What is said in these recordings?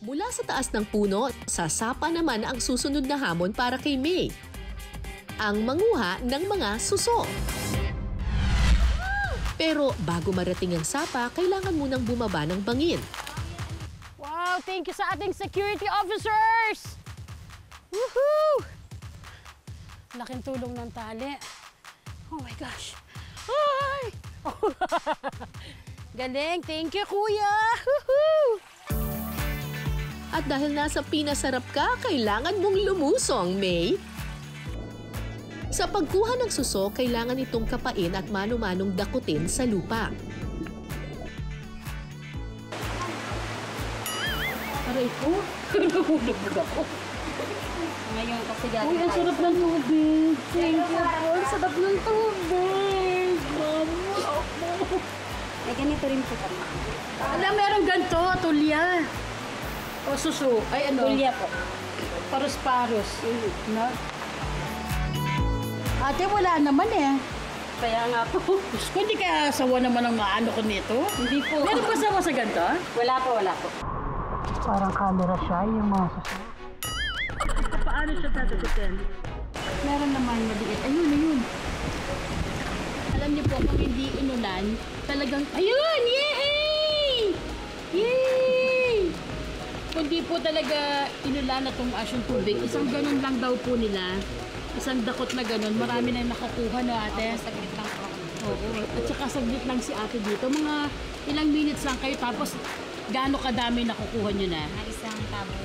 Mula sa taas ng puno, sasapa naman ang susunod na hamon para kay May. Ang manguha ng mga suso. Pero bago marating ang sapa, kailangan munang bumaba ng bangin. Wow, thank you sa ating security officers! Woohoo! Laking tulong ng tali. Oh my gosh. Ay! Galing, thank you, kuya! Woohoo! At dahil nasa pinasarap ka, kailangan mong lumusong, May. Sa pagkuha ng suso, kailangan itong kapain at mano-manong dakutin sa lupa. Aray ko, nahulog ako. Ngayon kasi galing Uy, ang sarap ng tubig. Thank you po. Ang sarap ng tubig. Mama. Ay, ganito rin po kami. Alam, meron ganito, tulya. O suso. Ay, ano? Tulya po. Paros-paros. No? Ate, wala naman eh. Kaya nga po. Diyos ko, hindi kaya sawa naman ang maano ko nito. Hindi po. Meron ba sawa sa ganito? Wala po, wala po. Parang camera siya, yung mga suso. Paano siya tatagutin? Meron naman maliit. Ayun, ayun. Alam niyo po, kung hindi inulan, talagang... Ayun! Yay! Yay! Kung di po talaga inulan na tumaas yung tubig, isang ganun lang daw po nila. Isang dakot na ganun. Marami na nakakuha, no, ate? Saglit lang po. Oo. At saka saglit lang si ate dito. Mga ilang minutes lang kayo, tapos gaano kadami nakukuha nyo na? Na isang tabo.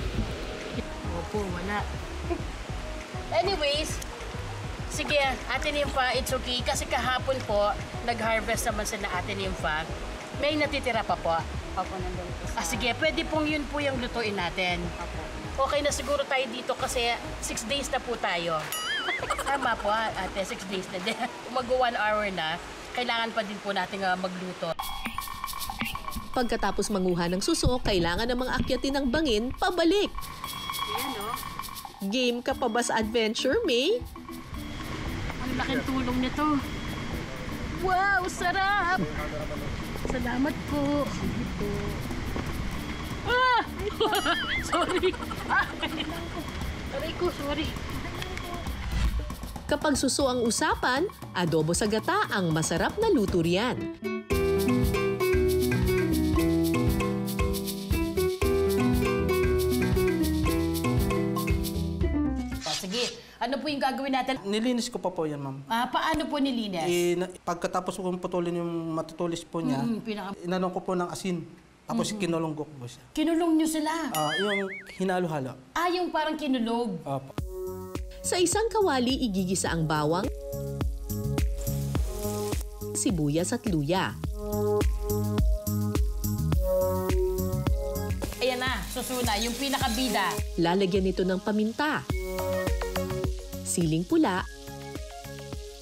Opo, wala. Anyways, sige, Ate Nympha, it's okay. Kasi kahapon po, nag-harvest naman sila Ate Nympha. May natitira pa po. Opo, nandun po sa... Sige, pwede pong yun po yung lutuin natin. Opo. Okay na siguro tayo dito kasi 6 days na po tayo. Tama po, ate, 6 days na din. Mag-1 hour na, kailangan pa din po natin magluto. Pagkatapos manguha ng suso, kailangan namang akyatin ng bangin pabalik. Ayan, no? Game ka pa ba sa adventure, May? Ang laking tulong nito. Wow, sarap! Salamat po. Sige po. Ah! Sorry. Aray ko, sorry. Kapag suso ang usapan, adobo sa gata ang masarap na luto riyan. Sige, ano po yung gagawin natin? Nilinis ko pa po yan, ma'am. Paano po nilinis? Pagkatapos kong putulin yung matutulis po niya, inanong ko po ng asin. Tapos kinulong ko po siya. Kinulong nyo sila? Yung hinalo-halo. Yung parang kinulog. Opo. Sa isang kawali, igigisa ang bawang, sibuyas at luya. Ayan na, susuna, yung pinakabida. Lalagyan nito ng paminta, siling pula,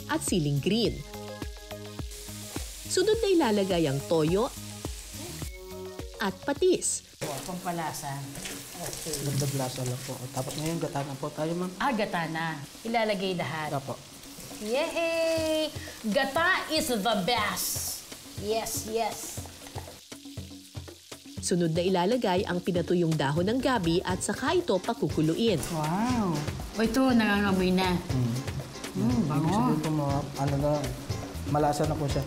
at siling green. Sunod na ilalagay ang toyo at patis. Pampalasa. Okay. Nagdablasa lang po. Tapos ngayon, gata na po tayo, ma'am. Gata na. Ilalagay lahat. Opo. Yay! Gata is the best. Yes, yes. Sunod na ilalagay ang pinatuyong dahon ng gabi at saka ito pakukuluin. Wow. O ito, nangangamoy na. Ibig sabihin po, malasa na po siya.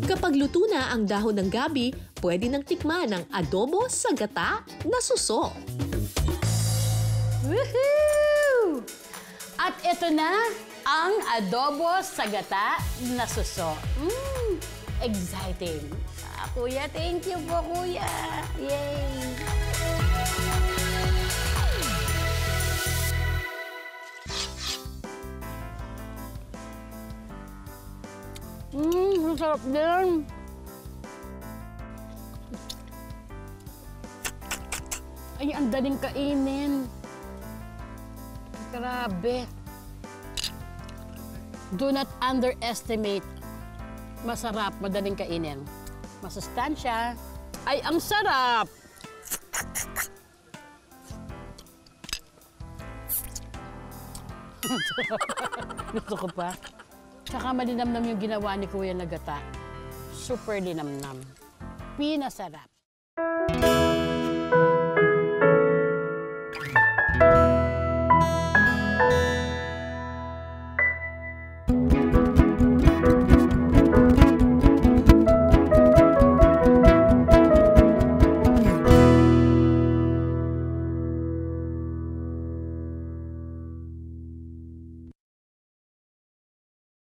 Kapag luto na ang dahon ng gabi, pwede nang tikman ang adobo sa gata na suso. Woohoo! At ito na ang adobo sa gata na suso. Exciting. Kuya, thank you po, kuya. Yay! Ang sarap din. Ay, ang daling kainin. Grabe. Do not underestimate. Masarap, madaling kainin. Masustansya. Ay, ang sarap! Gusto ko pa. Tsaka malinamnam yung ginawa ni Kuya na gata. Super linamnam. Pinasarap. Ay,